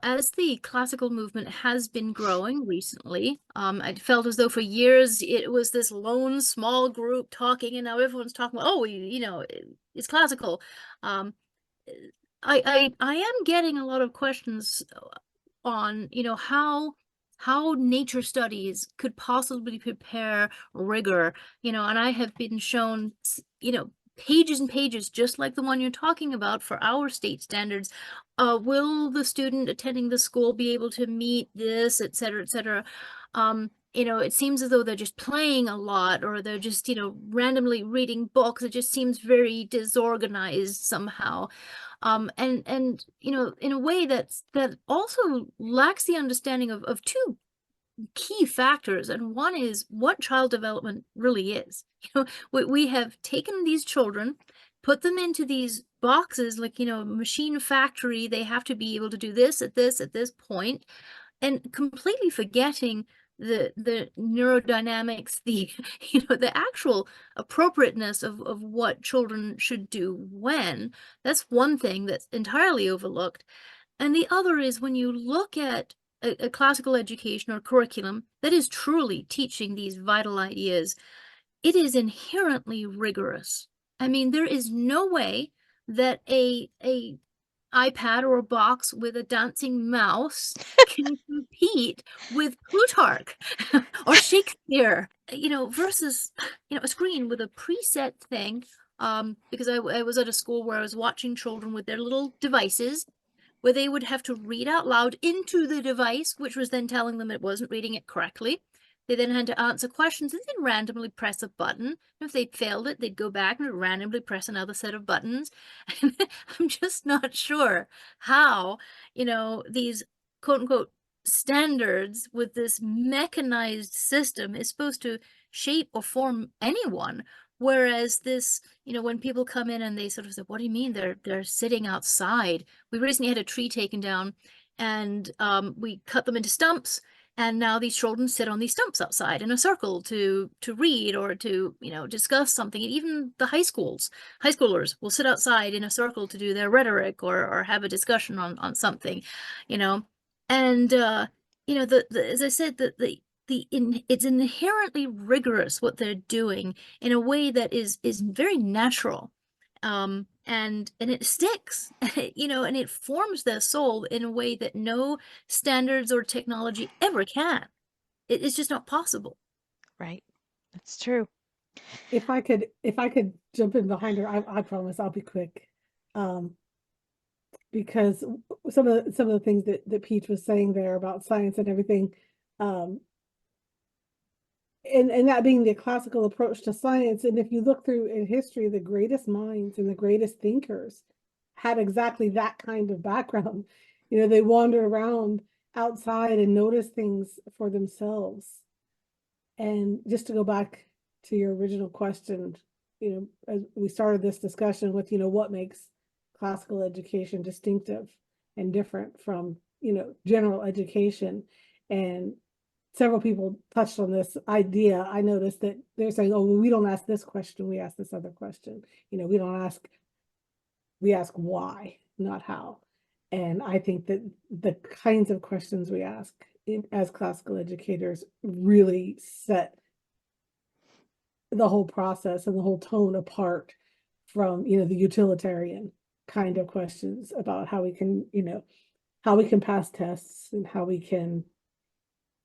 as the classical movement has been growing recently, I felt as though for years it was this lone small group talking, and now everyone's talking about, oh, it's classical. Um, I am getting a lot of questions on, how nature studies could possibly prepare rigor, and I have been shown, pages and pages, just like the one you're talking about for our state standards. Will the student attending the school be able to meet this, et cetera, et cetera? It seems as though they're just playing a lot, or they're just, randomly reading books. It just seems very disorganized somehow. And in a way that also lacks the understanding of two key factors. And one is what child development really is. We have taken these children, put them into these boxes, like, machine factory. They have to be able to do this at this point, and completely forgetting the neurodynamics, the the actual appropriateness of what children should do when. That's one thing that's entirely overlooked. And the other is, when you look at a classical education or curriculum that is truly teaching these vital ideas, it is inherently rigorous. I mean, there is no way that a iPad or a box with a dancing mouse can compete with Plutarch or Shakespeare, versus, a screen with a preset thing. Because I was at a school where I was watching children with their little devices, where they would have to read out loud into the device, which was then telling them it wasn't reading it correctly. They then had to answer questions and then randomly press a button. And if they failed it, they'd go back and randomly press another set of buttons. And I'm just not sure how, these quote unquote standards with this mechanized system is supposed to shape or form anyone. Whereas this, when people come in and they sort of say, what do you mean they're sitting outside? We recently had a tree taken down, and we cut them into stumps. And now these children sit on these stumps outside in a circle to read or to, discuss something. And even the high schoolers will sit outside in a circle to do their rhetoric or have a discussion on something, you know. And as I said, it's inherently rigorous what they're doing in a way that is very natural. And it sticks, and it forms their soul in a way that no standards or technology ever can. It's just not possible. Right. That's true. If I could jump in behind her, I promise I'll be quick. Because some of the things that Peach was saying there about science and everything, um, and that being the classical approach to science. And if you look through in history, the greatest minds and the greatest thinkers had exactly that kind of background. They wander around outside and notice things for themselves. And just to go back to your original question, as we started this discussion with, what makes classical education distinctive and different from, general education. And several people touched on this idea. I noticed that they're saying, oh, well, we don't ask this question, we ask this other question. We ask why, not how. And I think that the kinds of questions we ask as classical educators really set the whole process and the whole tone apart from, the utilitarian kind of questions about how we can, pass tests and how we can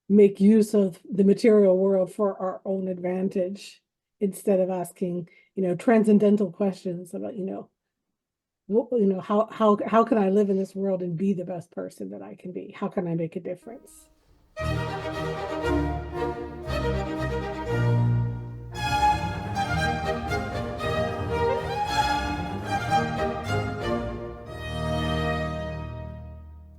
make use of the material world for our own advantage, instead of asking, transcendental questions about, how can I live in this world and be the best person that I can be? How can I make a difference?